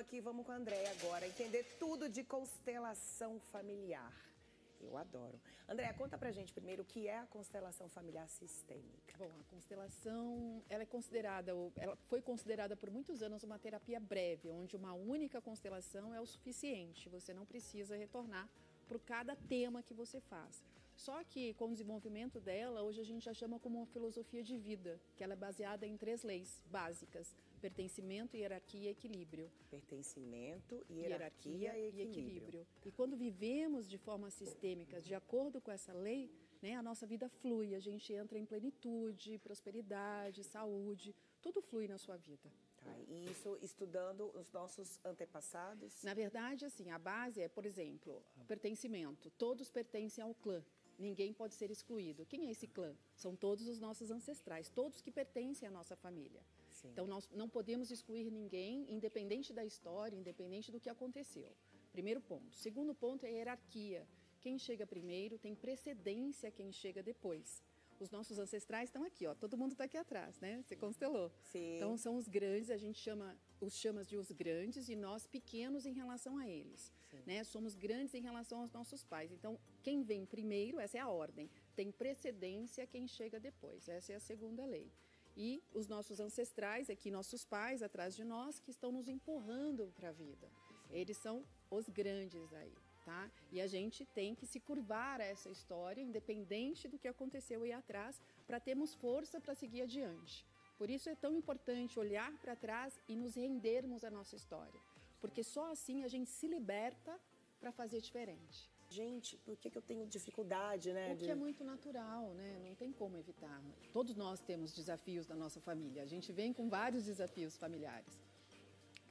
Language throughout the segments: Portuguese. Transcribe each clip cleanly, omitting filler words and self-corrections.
aqui, vamos com a Andréia agora, entender tudo de constelação familiar. Eu adoro. Andréia, conta pra gente primeiro o que é a constelação familiar sistêmica. Bom, a constelação, ela foi considerada por muitos anos uma terapia breve, onde uma única constelação é o suficiente. Você não precisa retornar por cada tema que você faz. Só que com o desenvolvimento dela, hoje a gente já chama como uma filosofia de vida, que ela é baseada em 3 leis básicas: pertencimento, hierarquia e equilíbrio. Pertencimento, hierarquia e equilíbrio. E quando vivemos de forma sistêmica, de acordo com essa lei, né, a nossa vida flui, a gente entra em plenitude, prosperidade, saúde, tudo flui na sua vida. Tá, e isso estudando os nossos antepassados? Na verdade, assim, a base é, por exemplo, pertencimento. Todos pertencem ao clã. Ninguém pode ser excluído. Quem é esse clã? São todos os nossos ancestrais, todos que pertencem à nossa família. Sim. Então, nós não podemos excluir ninguém, independente da história, independente do que aconteceu. Primeiro ponto. Segundo ponto é a hierarquia. Quem chega primeiro tem precedência a quem chega depois. Os nossos ancestrais estão aqui, ó. Todo mundo está aqui atrás, né? Você constelou. Sim. Então, são os grandes, a gente os chama de os grandes e nós pequenos em relação a eles. Né? Somos grandes em relação aos nossos pais. Então, quem vem primeiro, essa é a ordem, tem precedência a quem chega depois. Essa é a segunda lei. E os nossos ancestrais, aqui nossos pais atrás de nós, que estão nos empurrando para a vida. Eles são os grandes aí. Tá? E a gente tem que se curvar a essa história, independente do que aconteceu aí atrás, para termos força para seguir adiante. Por isso é tão importante olhar para trás e nos rendermos à nossa história, porque só assim a gente se liberta para fazer diferente. Gente, por que eu tenho dificuldade, né? Porque é muito natural, né? Não tem como evitar. Todos nós temos desafios na nossa família, a gente vem com vários desafios familiares.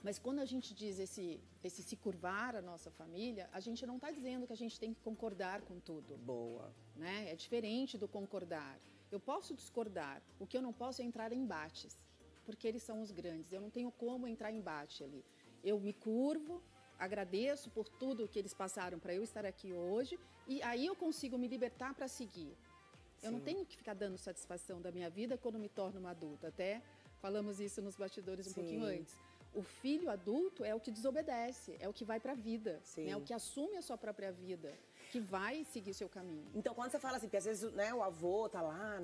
Mas quando a gente diz esse se curvar a nossa família, a gente não está dizendo que a gente tem que concordar com tudo. Boa. Né? É diferente do concordar. Eu posso discordar, o que eu não posso é entrar em embates, porque eles são os grandes, eu não tenho como entrar em embate ali. Eu me curvo, agradeço por tudo que eles passaram para eu estar aqui hoje, e aí eu consigo me libertar para seguir. Sim. Eu não tenho que ficar dando satisfação da minha vida quando me torno uma adulta, até falamos isso nos bastidores um pouquinho antes. O filho adulto é o que desobedece, é o que vai para a vida, né? É o que assume a sua própria vida, que vai seguir seu caminho. Então, quando você fala assim, porque às vezes, né, o avô tá lá,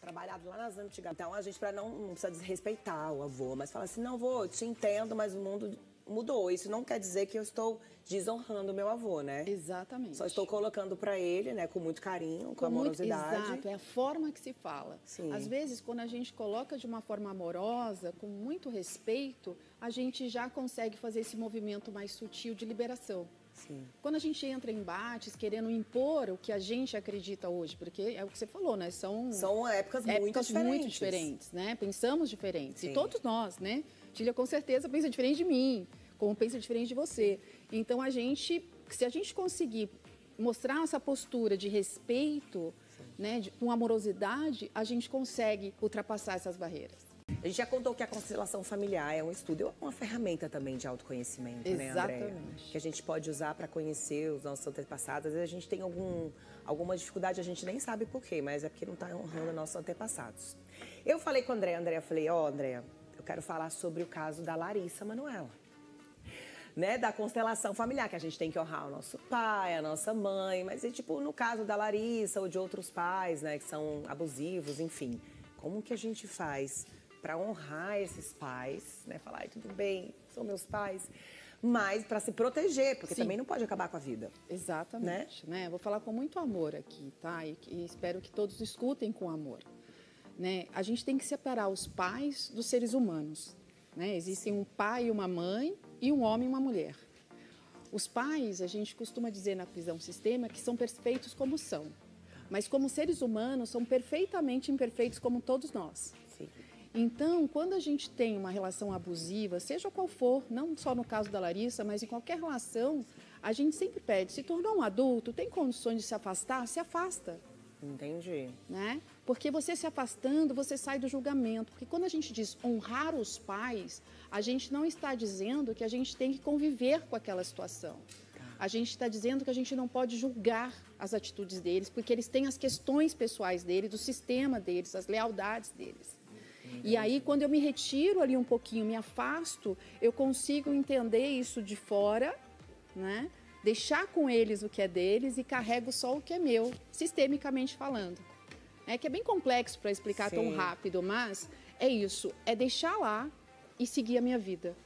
trabalhado lá nas antigas, então a gente não precisa desrespeitar o avô, mas fala assim, não, avô, eu te entendo, mas o mundo mudou. Isso não quer dizer que eu estou desonrando o meu avô, né? Exatamente. Só estou colocando para ele, né, com muito carinho, com amorosidade. Exato, é a forma que se fala. Sim. Às vezes, quando a gente coloca de uma forma amorosa, com muito respeito, a gente já consegue fazer esse movimento mais sutil de liberação. Sim. Quando a gente entra em embates, querendo impor o que a gente acredita hoje, porque é o que você falou, né? São épocas muito diferentes, né? Pensamos diferentes. Sim. E todos nós, né? Tília com certeza pensa diferente de mim, como pensa diferente de você. Então, se a gente conseguir mostrar essa postura de respeito, né, com amorosidade, a gente consegue ultrapassar essas barreiras. A gente já contou que a constelação familiar é um estudo, é uma ferramenta também de autoconhecimento, né, Andréia? Exatamente. Que a gente pode usar para conhecer os nossos antepassados. Às vezes a gente tem alguma dificuldade, a gente nem sabe por quê, mas é porque não está honrando nossos antepassados. Eu falei com a Andréia, falei, Andréia, eu quero falar sobre o caso da Larissa Manoela. Né, da constelação familiar, que a gente tem que honrar o nosso pai, a nossa mãe, mas tipo, no caso da Larissa ou de outros pais, né, que são abusivos, enfim. Como que a gente faz para honrar esses pais, né, falar, tudo bem, são meus pais, mas para se proteger, porque também não pode acabar com a vida. Exatamente, né? Vou falar com muito amor aqui, tá? E espero que todos escutem com amor. Né? A gente tem que separar os pais dos seres humanos. Né? Existem um pai e uma mãe e um homem e uma mulher. Os pais, a gente costuma dizer na visão sistêmica que são perfeitos como são, mas como seres humanos são perfeitamente imperfeitos como todos nós. Sim. Então, quando a gente tem uma relação abusiva, seja qual for, não só no caso da Larissa, mas em qualquer relação, a gente sempre pede, se tornou um adulto, tem condições de se afastar? Se afasta. Entendi. Né? Porque você se afastando, você sai do julgamento. Porque quando a gente diz honrar os pais, a gente não está dizendo que a gente tem que conviver com aquela situação. A gente está dizendo que a gente não pode julgar as atitudes deles, porque eles têm as questões pessoais deles, do sistema deles, as lealdades deles. E aí, quando eu me retiro ali um pouquinho, me afasto, eu consigo entender isso de fora, né? Deixar com eles o que é deles e carrego só o que é meu, sistemicamente falando. É que é bem complexo para explicar tão rápido, mas é isso, é deixar lá e seguir a minha vida.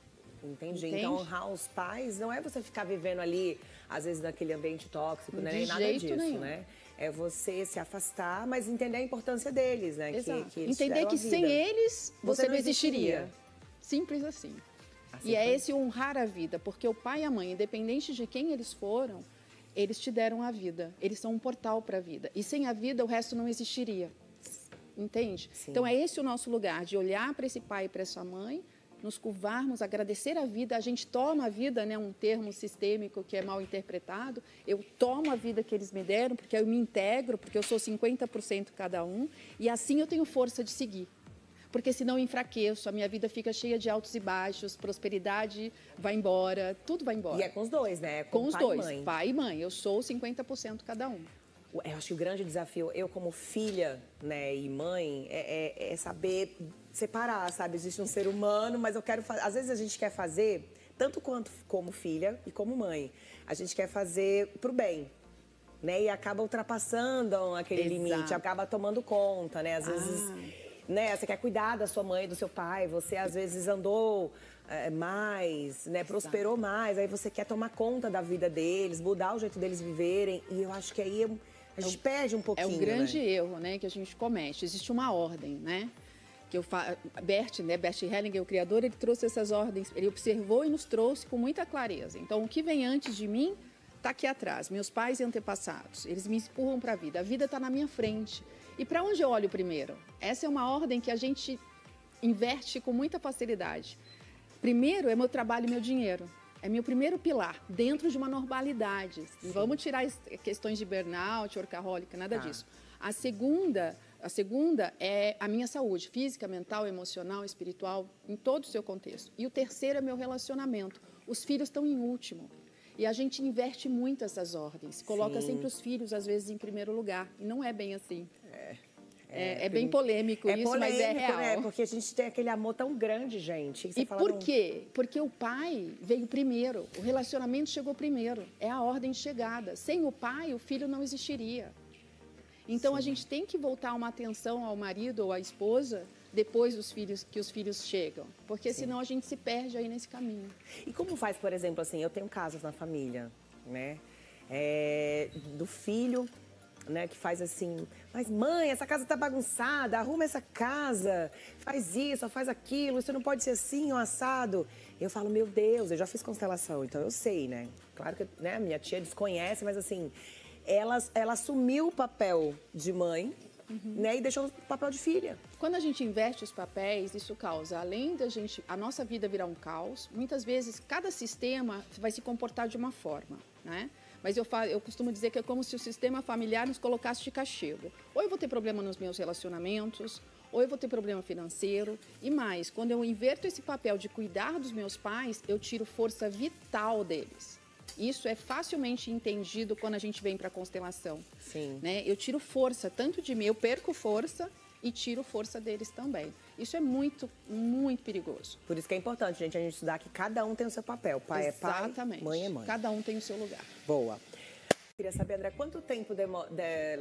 Entendi. Então, honrar os pais não é você ficar vivendo ali, às vezes, naquele ambiente tóxico, né? Nem nada disso, né? É você se afastar, mas entender a importância deles, né? Exato. Que eles entender que sem eles você não existiria. Simples assim. E é esse honrar a vida, porque o pai e a mãe, independente de quem eles foram, eles te deram a vida. Eles são um portal para a vida. E sem a vida, o resto não existiria. Entende? Sim. Então, é esse o nosso lugar, de olhar para esse pai e para essa mãe, nos curvarmos, agradecer a vida. A gente toma a vida, né, um termo sistêmico que é mal interpretado. Eu tomo a vida que eles me deram, porque eu me integro, porque eu sou 50% cada um, e assim eu tenho força de seguir. Porque senão eu enfraqueço, a minha vida fica cheia de altos e baixos, prosperidade vai embora, tudo vai embora. E é com os dois, né? Com os dois, pai e mãe. Eu sou 50% cada um. Eu acho que o grande desafio, eu como filha, né, e mãe, é saber separar, sabe? Existe um ser humano, mas eu quero fazer... Às vezes a gente quer fazer, tanto quanto como filha e como mãe, a gente quer fazer pro bem, né? E acaba ultrapassando aquele limite, acaba tomando conta, né? Às vezes, né, você quer cuidar da sua mãe, do seu pai, você às vezes andou mais, né, prosperou mais, aí você quer tomar conta da vida deles, mudar o jeito deles viverem, e eu acho que aí a gente perde um pouquinho, é um grande erro, né, que a gente comete. Existe uma ordem, né? Que Bert Hellinger, o criador, ele trouxe essas ordens, ele observou e nos trouxe com muita clareza. Então, o que vem antes de mim está aqui atrás. Meus pais e antepassados, eles me empurram para a vida está na minha frente. E para onde eu olho primeiro? Essa é uma ordem que a gente inverte com muita facilidade. Primeiro é meu trabalho e meu dinheiro. É meu primeiro pilar, dentro de uma normalidade. Sim. Vamos tirar questões de burnout, workaholic, nada disso. A segunda é a minha saúde, física, mental, emocional, espiritual, em todo o seu contexto. E o terceiro é meu relacionamento. Os filhos estão em último. E a gente inverte muito essas ordens. Coloca sempre os filhos, às vezes, em primeiro lugar. E não é bem assim. É bem polêmico isso, mas é real. Né? Porque a gente tem aquele amor tão grande, gente. E por quê? Porque o pai veio primeiro. O relacionamento chegou primeiro. É a ordem de chegada. Sem o pai, o filho não existiria. Então, a gente tem que voltar uma atenção ao marido ou à esposa depois que os filhos chegam. Porque senão a gente se perde aí nesse caminho. E como faz, por exemplo, assim, eu tenho casos na família, né? Do filho, né, que faz assim, mas mãe, essa casa tá bagunçada, arruma essa casa, faz isso, faz aquilo, isso não pode ser assim ou assado. Eu falo, meu Deus, eu já fiz constelação, então eu sei, né? Claro que, né, minha tia desconhece, mas assim, ela assumiu o papel de mãe, né, e deixou o papel de filha. Quando a gente inverte os papéis, isso causa, além da a nossa vida virar um caos, muitas vezes cada sistema vai se comportar de uma forma, né? Mas eu costumo dizer que é como se o sistema familiar nos colocasse de castigo. Ou eu vou ter problema nos meus relacionamentos, ou eu vou ter problema financeiro. E mais, quando eu inverto esse papel de cuidar dos meus pais, eu tiro força vital deles. Isso é facilmente entendido quando a gente vem para a constelação. Sim. Né? Eu tiro força tanto de mim, eu perco força e tiro força deles também. Isso é muito, muito perigoso. Por isso que é importante, gente, a gente estudar que cada um tem o seu papel. Pai Exatamente. É pai, mãe é mãe. Cada um tem o seu lugar. Boa. Queria saber, André, quanto tempo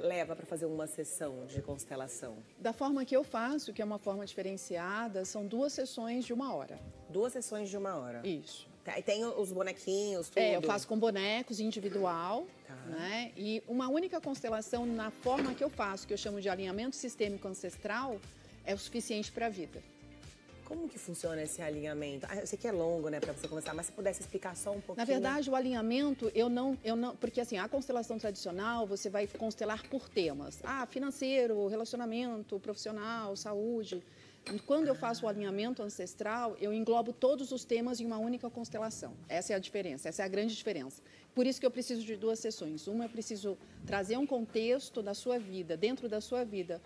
leva para fazer uma sessão de constelação? Da forma que eu faço, que é uma forma diferenciada, são 2 sessões de 1 hora. 2 sessões de 1 hora? Isso. Tá, e tem os bonequinhos, tudo? Eu faço com bonecos, individual, né? E uma única constelação na forma que eu faço, que eu chamo de alinhamento sistêmico ancestral, é o suficiente para a vida. Como que funciona esse alinhamento? Eu sei que é longo, né, para você começar, mas se pudesse explicar só um pouquinho. Na verdade, o alinhamento, eu não, porque assim, a constelação tradicional, você vai constelar por temas. Financeiro, relacionamento, profissional, saúde. Quando eu faço o alinhamento ancestral, eu englobo todos os temas em uma única constelação. Essa é a diferença, essa é a grande diferença. Por isso que eu preciso de 2 sessões. Uma, eu preciso trazer um contexto da sua vida, dentro da sua vida,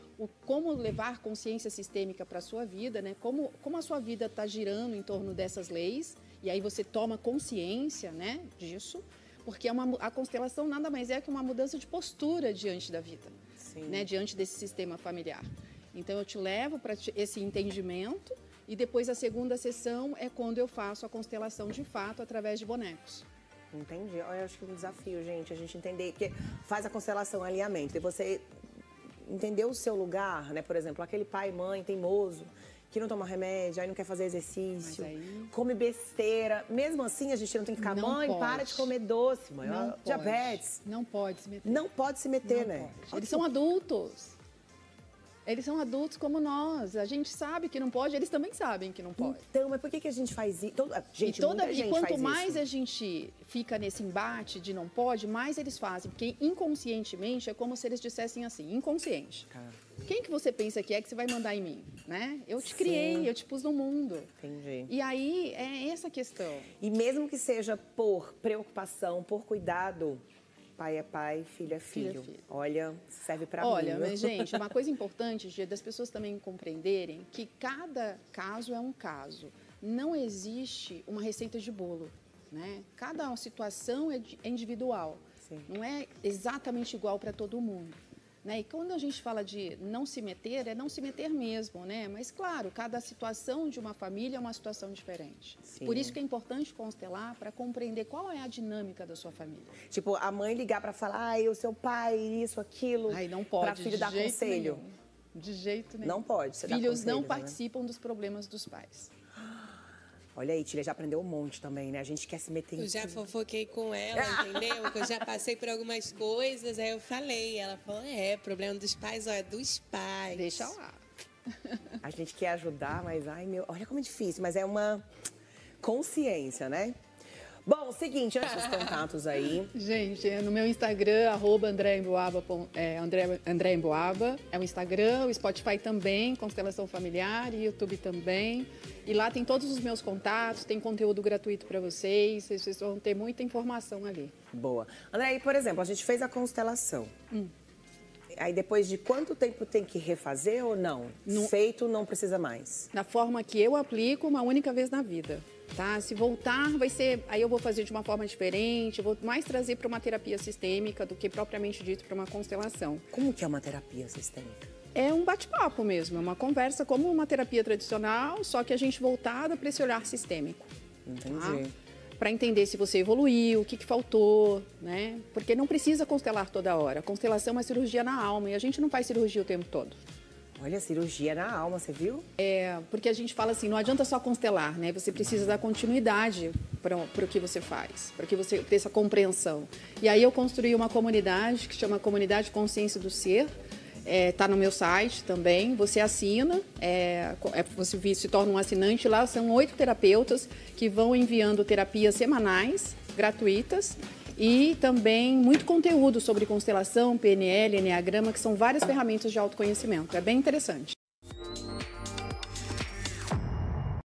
como levar consciência sistêmica para a sua vida, né? Como a sua vida está girando em torno dessas leis, e aí você toma consciência, né, disso, porque a constelação nada mais é que uma mudança de postura diante da vida, né, diante desse sistema familiar. Então, eu te levo para esse entendimento e depois a segunda sessão é quando eu faço a constelação de fato através de bonecos. Entendi. Eu acho que é um desafio, gente, a gente entender, porque faz a constelação, alinhamento, e você entender o seu lugar, né? Por exemplo, aquele pai e mãe teimoso, que não toma remédio, aí não quer fazer exercício, come besteira. Mesmo assim, a gente não tem que ficar, mãe, para de comer doce, mãe. Diabetes. Não pode se meter. Não pode se meter, né? Eles são adultos. Eles são adultos como nós. A gente sabe que não pode, eles também sabem que não pode. Então, mas por que a gente faz isso? E quanto mais a gente fica nesse embate de não pode, mais eles fazem. Porque inconscientemente é como se eles dissessem assim, inconsciente. Quem que você pensa que você vai mandar em mim? Né? Eu te criei, eu te pus no mundo. Entendi. E aí é essa a questão. E mesmo que seja por preocupação, por cuidado, pai é pai, filho é filho. Olha, serve para mim. Olha, mas, gente, uma coisa importante, Gia, das pessoas também compreenderem que cada caso é um caso. Não existe uma receita de bolo, né? Cada situação é individual. Sim. Não é exatamente igual para todo mundo. Né? E quando a gente fala de não se meter, é não se meter mesmo, né? Mas, claro, cada situação de uma família é uma situação diferente. Sim. Por isso que é importante constelar para compreender qual é a dinâmica da sua família. Tipo, a mãe ligar para falar, o seu pai, isso, aquilo, não pode, para filho dar conselho. Nenhum. De jeito nenhum. Não pode. Filhos não participam dos problemas dos pais. Olha aí, Tília já aprendeu um monte também, né? A gente quer se meter em Eu já fofoquei com ela, entendeu? Que eu já passei por algumas coisas, aí eu falei. Ela falou, problema dos pais, é dos pais. Deixa lá. A gente quer ajudar, mas, olha como é difícil. Mas é uma consciência, né? Bom, seguinte, antes dos contatos aí. Gente, no meu Instagram, @AndréAmboaba, André Emboaba, é o Instagram, o Spotify também, Constelação Familiar, e YouTube também. E lá tem todos os meus contatos, tem conteúdo gratuito para vocês vão ter muita informação ali. Boa. André, aí, por exemplo, a gente fez a constelação. Aí depois de quanto tempo tem que refazer ou não? Feito, não precisa mais? Da forma que eu aplico, uma única vez na vida. Tá? Se voltar, vai ser... Aí eu vou fazer de uma forma diferente, eu vou mais trazer para uma terapia sistêmica do que propriamente dito para uma constelação. Como que é uma terapia sistêmica? É um bate-papo mesmo, é uma conversa como uma terapia tradicional, só que a gente voltada para esse olhar sistêmico. Entendi. Tá? Para entender se você evoluiu, o que faltou, né? Porque não precisa constelar toda hora. A constelação é uma cirurgia na alma e a gente não faz cirurgia o tempo todo. Olha, cirurgia na alma, você viu? Porque a gente fala assim, não adianta só constelar, né? Você precisa dar continuidade para o que você faz, para que você tenha essa compreensão. E aí eu construí uma comunidade que chama Comunidade Consciência do Ser. Está no meu site também, você assina, você se torna um assinante lá, são 8 terapeutas que vão enviando terapias semanais, gratuitas, e também muito conteúdo sobre constelação, PNL, Enneagrama, que são várias ferramentas de autoconhecimento. É bem interessante.